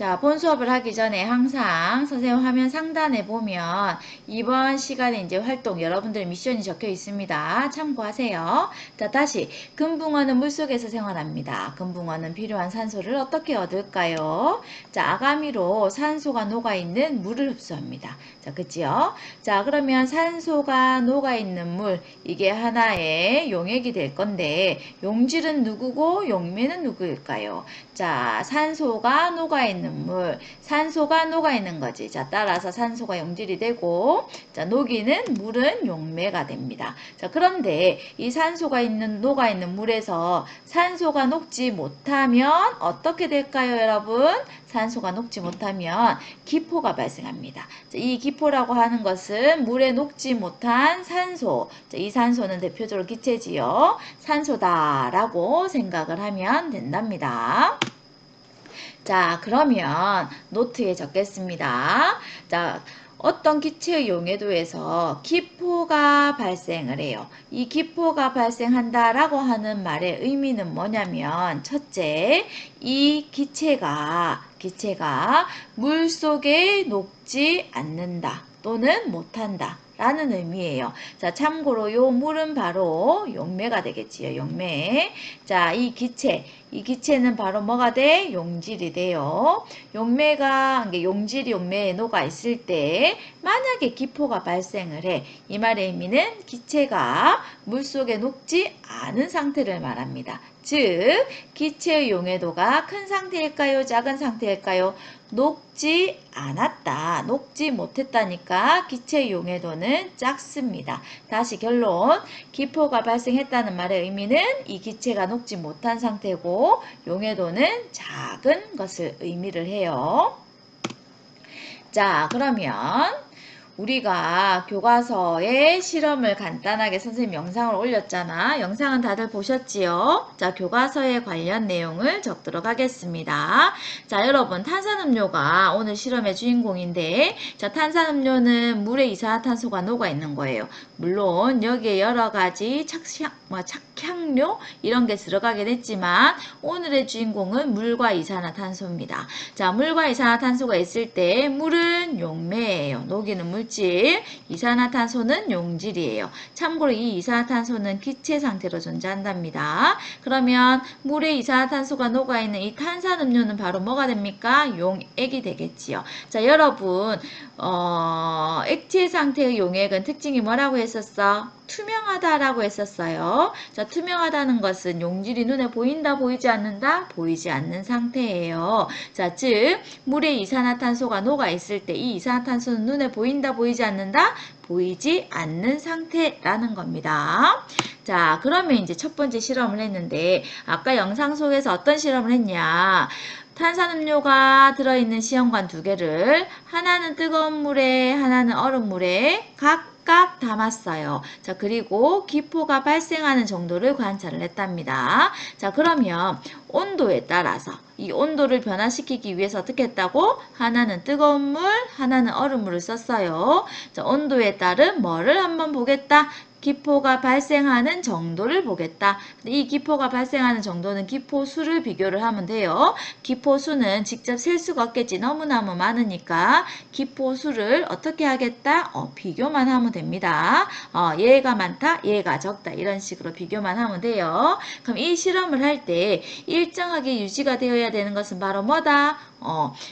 자, 본 수업을 하기 전에 항상 선생님 화면 상단에 보면 이번 시간에 이제 활동 여러분들 미션이 적혀 있습니다. 참고하세요. 자, 다시 금붕어는 물속에서 생활합니다. 금붕어는 필요한 산소를 어떻게 얻을까요? 자, 아가미로 산소가 녹아있는 물을 흡수합니다. 자, 그치요? 자, 그러면 산소가 녹아있는 물, 이게 하나의 용액이 될 건데 용질은 누구고 용매는 누구일까요? 자, 산소가 녹아있는 물, 산소가 녹아있는 거지. 자, 따라서 산소가 용질이 되고, 자, 녹이는 물은 용매가 됩니다. 자, 그런데 이 산소가 녹아있는 물에서 산소가 녹지 못하면 어떻게 될까요, 여러분? 산소가 녹지 못하면 기포가 발생합니다. 자, 이 기포라고 하는 것은 물에 녹지 못한 산소, 자, 이 산소는 대표적으로 기체지요. 산소다라고 생각을 하면 된답니다. 자, 그러면 노트에 적겠습니다. 자, 어떤 기체의 용해도에서 기포가 발생을 해요. 이 기포가 발생한다라고 하는 말의 의미는 뭐냐면, 첫째, 이 기체가 물속에 녹지 않는다 또는 못한다 라는 의미예요. 자, 참고로 요 물은 바로 용매가 되겠지요. 용매. 자, 이 기체는 바로 뭐가 돼? 용질이 돼요. 용질이 용매에 녹아 있을 때 만약에 기포가 발생을 해. 이 말의 의미는 기체가 물속에 녹지 않은 상태를 말합니다. 즉, 기체의 용해도가 큰 상태일까요? 작은 상태일까요? 녹지 않았다. 녹지 못했다니까 기체의 용해도는 작습니다. 다시 결론. 기포가 발생했다는 말의 의미는 이 기체가 녹지 못한 상태고 용해도는 작은 것을 의미를 해요. 자, 그러면 우리가 교과서에 실험을 간단하게 선생님 영상을 올렸잖아. 영상은 다들 보셨지요? 자, 교과서에 관련 내용을 적도록 하겠습니다. 자, 여러분, 탄산음료가 오늘 실험의 주인공인데, 자, 탄산음료는 물에 이산화탄소가 녹아있는 거예요. 물론 여기에 여러 가지 착향료 이런 게 들어가긴 했지만 오늘의 주인공은 물과 이산화탄소입니다. 자, 물과 이산화탄소가 있을 때 물은 용매예요. 녹이는 물질. 이산화탄소는 용질이에요. 참고로 이 이산화탄소는 기체 상태로 존재한답니다. 그러면 물에 이산화탄소가 녹아있는 이 탄산음료는 바로 뭐가 됩니까? 용액이 되겠지요. 자, 여러분, 액체 상태의 용액은 특징이 뭐라고 했었어? 투명하다라고 했었어요. 자, 투명하다는 것은 용질이 눈에 보인다, 보이지 않는다? 보이지 않는 상태예요. 자, 즉 물에 이산화탄소가 녹아있을 때 이 이산화탄소는 눈에 보인다, 보이지 않는다? 보이지 않는 상태라는 겁니다. 자, 그러면 이제 첫 번째 실험을 했는데 아까 영상 속에서 어떤 실험을 했냐? 탄산음료가 들어있는 시험관 두 개를 하나는 뜨거운 물에 하나는 얼음 물에 각각 담았어요. 자, 그리고 기포가 발생하는 정도를 관찰을 했답니다. 자, 그러면 온도에 따라서 이 온도를 변화시키기 위해서 어떻게 했다고? 하나는 뜨거운 물, 하나는 얼음물을 썼어요. 자, 온도에 따른 뭐를 한번 보겠다? 기포가 발생하는 정도를 보겠다. 이 기포가 발생하는 정도는 기포수를 비교를 하면 돼요. 기포수는 직접 셀 수가 없겠지. 너무너무 많으니까 기포수를 어떻게 하겠다? 비교만 하면 됩니다. 얘가 많다, 얘가 적다 이런 식으로 비교만 하면 돼요. 그럼 이 실험을 할 때 일정하게 유지가 되어야 되는 것은 바로 뭐다?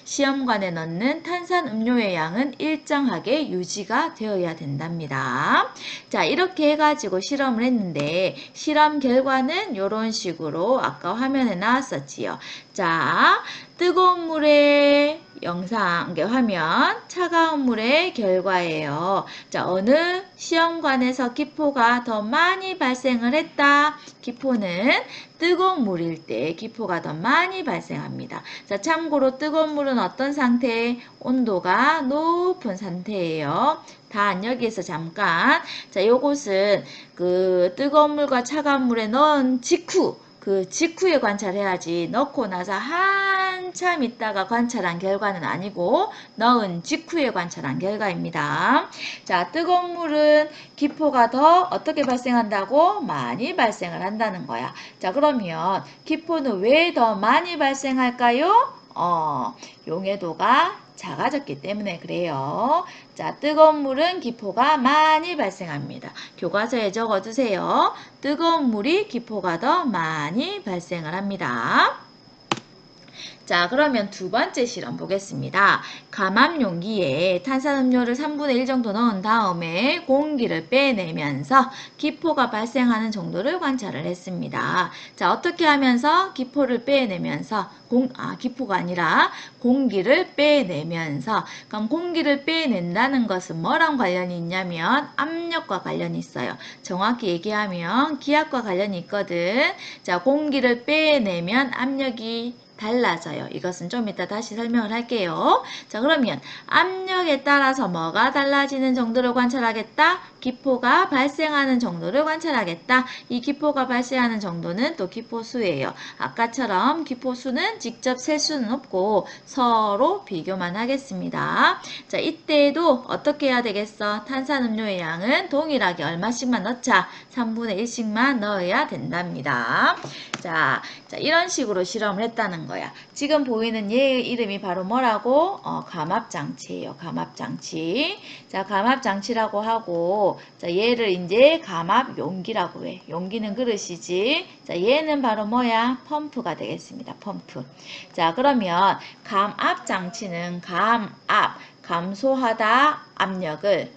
시험관에 넣는 탄산음료의 양은 일정하게 유지가 되어야 된답니다. 자, 이렇게 해가지고 실험을 했는데 실험 결과는 이런 식으로 아까 화면에 나왔었지요. 자, 뜨거운 물의 영상, 화면, 차가운 물의 결과예요. 자, 어느 시험관에서 기포가 더 많이 발생을 했다? 기포는 뜨거운 물일 때 기포가 더 많이 발생합니다. 자, 참고로 뜨거운 물은 어떤 상태? 온도가 높은 상태예요. 단 여기에서 잠깐, 자, 요것은 그 뜨거운 물과 차가운 물에 넣은 직후에 관찰해야지 넣고 나서 한참 있다가 관찰한 결과는 아니고 넣은 직후에 관찰한 결과입니다. 자, 뜨거운 물은 기포가 더 어떻게 발생한다고? 많이 발생을 한다는 거야. 자, 그러면 기포는 왜 더 많이 발생할까요? 용해도가 작아졌기 때문에 그래요. 자, 뜨거운 물은 기포가 많이 발생합니다. 교과서에 적어두세요. 뜨거운 물이 기포가 더 많이 발생을 합니다. 자, 그러면 두 번째 실험 보겠습니다. 감압 용기에 탄산음료를 3분의 1 정도 넣은 다음에 공기를 빼내면서 기포가 발생하는 정도를 관찰을 했습니다. 자, 어떻게 하면서 기포를 빼내면서 기포가 아니라 공기를 빼내면서, 그럼 공기를 빼낸다는 것은 뭐랑 관련이 있냐면 압력과 관련이 있어요. 정확히 얘기하면 기압과 관련이 있거든. 자, 공기를 빼내면 압력이 달라져요. 이것은 좀 이따 다시 설명을 할게요. 자, 그러면 압력에 따라서 뭐가 달라지는 정도를 관찰하겠다? 기포가 발생하는 정도를 관찰하겠다. 이 기포가 발생하는 정도는 또 기포수예요. 아까처럼 기포수는 직접 셀 수는 없고 서로 비교만 하겠습니다. 자, 이때도 어떻게 해야 되겠어? 탄산음료의 양은 동일하게 얼마씩만 넣자? 3분의 1씩만 넣어야 된답니다. 자, 이런 식으로 실험을 했다는 거야. 지금 보이는 얘의 이름이 바로 뭐라고? 감압장치예요. 감압장치. 자, 감압장치라고 하고, 자, 얘를 이제 감압용기라고 해. 용기는 그릇이지. 자, 얘는 바로 뭐야? 펌프가 되겠습니다. 펌프. 자, 그러면 감압장치는 감소하다 압력을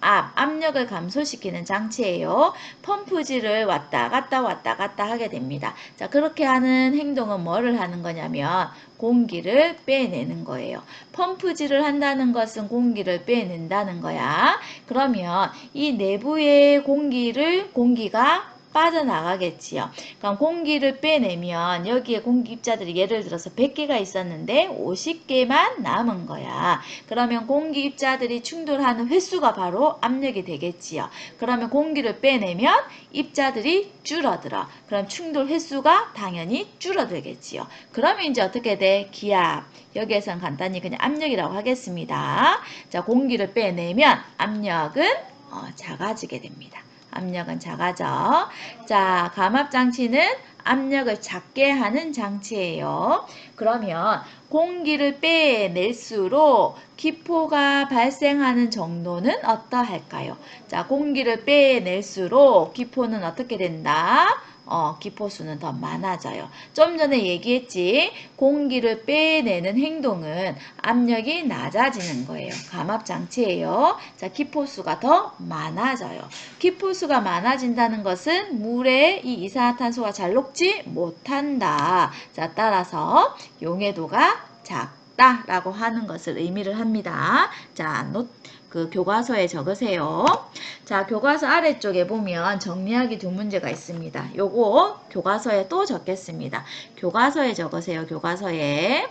압력을 감소시키는 장치예요. 펌프질을 왔다 갔다 하게 됩니다. 자, 그렇게 하는 행동은 뭐를 하는 거냐면 공기를 빼내는 거예요. 펌프질을 한다는 것은 공기를 빼낸다는 거야. 그러면 이 내부의 공기가 빠져나가겠지요. 그럼 공기를 빼내면 여기에 공기 입자들이 예를 들어서 100개가 있었는데 50개만 남은 거야. 그러면 공기 입자들이 충돌하는 횟수가 바로 압력이 되겠지요. 그러면 공기를 빼내면 입자들이 줄어들어. 그럼 충돌 횟수가 당연히 줄어들겠지요. 그러면 이제 어떻게 돼? 기압. 여기에서는 간단히 그냥 압력이라고 하겠습니다. 자, 공기를 빼내면 압력은 작아지게 됩니다. 압력은 작아져. 자, 감압장치는 압력을 작게 하는 장치예요. 그러면 공기를 빼낼수록 기포가 발생하는 정도는 어떠할까요? 자, 공기를 빼낼수록 기포는 어떻게 된다? 기포수는 더 많아져요. 좀 전에 얘기했지. 공기를 빼내는 행동은 압력이 낮아지는 거예요. 감압장치예요. 자, 기포수가 더 많아져요. 기포수가 많아진다는 것은 물에 이 이산화탄소가 잘 녹지 못한다. 자, 따라서 용해도가 작다라고 하는 것을 의미를 합니다. 자, 교과서에 적으세요. 자, 교과서 아래쪽에 보면 정리하기 두 문제가 있습니다. 요거 교과서에 또 적겠습니다. 교과서에 적으세요. 교과서에.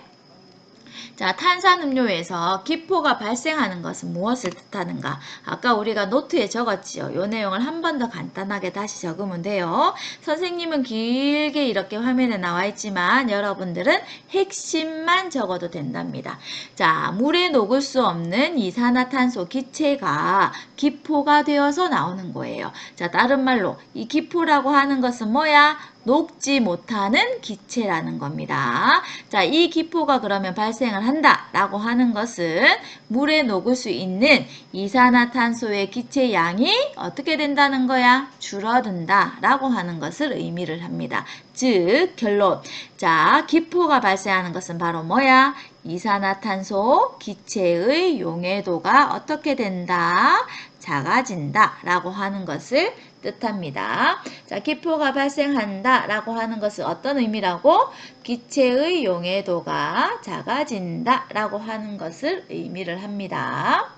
자, 탄산음료에서 기포가 발생하는 것은 무엇을 뜻하는가? 아까 우리가 노트에 적었지요. 이 내용을 한 번 더 간단하게 다시 적으면 돼요. 선생님은 길게 이렇게 화면에 나와 있지만 여러분들은 핵심만 적어도 된답니다. 자, 물에 녹을 수 없는 이산화탄소 기체가 기포가 되어서 나오는 거예요. 자, 다른 말로 이 기포라고 하는 것은 뭐야? 녹지 못하는 기체라는 겁니다. 자, 이 기포가 그러면 발생을 한다라고 하는 것은 물에 녹을 수 있는 이산화탄소의 기체 양이 어떻게 된다는 거야? 줄어든다라고 하는 것을 의미를 합니다. 즉, 결론. 자, 기포가 발생하는 것은 바로 뭐야? 이산화탄소 기체의 용해도가 어떻게 된다? 작아진다 라고 하는 것을 뜻합니다. 자, 기포가 발생한다 라고 하는 것은 어떤 의미라고? 기체의 용해도가 작아진다 라고 하는 것을 의미를 합니다.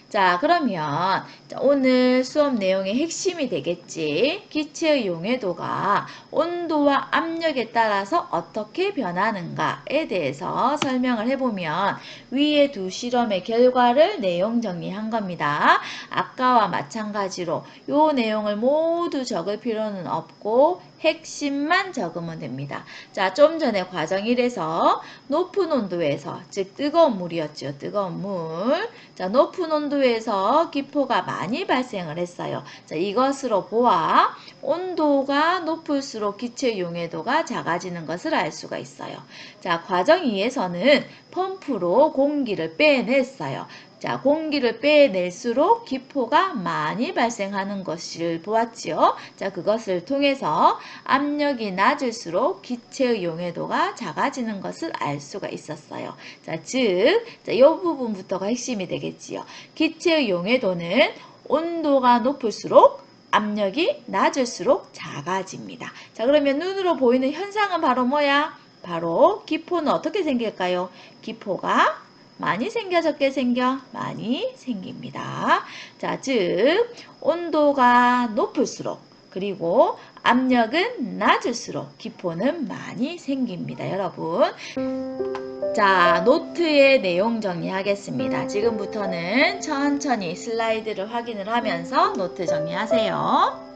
자, 그러면 오늘 수업 내용의 핵심이 되겠지. 기체의 용해도가 온도와 압력에 따라서 어떻게 변하는가에 대해서 설명을 해보면 위에 두 실험의 결과를 내용 정리한 겁니다. 아까와 마찬가지로 이 내용을 모두 적을 필요는 없고 핵심만 적으면 됩니다. 자, 좀 전에 과정 1에서 높은 온도에서, 즉 뜨거운 물이었죠. 뜨거운 물. 자, 높은 온도에서 기포가 많이 발생을 했어요. 자, 이것으로 보아 온도가 높을수록 기체 용해도가 작아지는 것을 알 수가 있어요. 자, 과정 2에서는 펌프로 공기를 빼냈어요. 자, 공기를 빼낼수록 기포가 많이 발생하는 것을 보았지요. 자, 그것을 통해서 압력이 낮을수록 기체의 용해도가 작아지는 것을 알 수가 있었어요. 자, 즉, 이 부분부터가 핵심이 되겠지요. 기체의 용해도는 온도가 높을수록 압력이 낮을수록 작아집니다. 자, 그러면 눈으로 보이는 현상은 바로 뭐야? 바로 기포는 어떻게 생길까요? 기포가 많이 생겨, 적게 생겨? 많이 생깁니다. 자, 즉 온도가 높을수록 그리고 압력은 낮을수록 기포는 많이 생깁니다. 여러분. 자, 노트의 내용 정리하겠습니다. 지금부터는 천천히 슬라이드를 확인을 하면서 노트 정리하세요.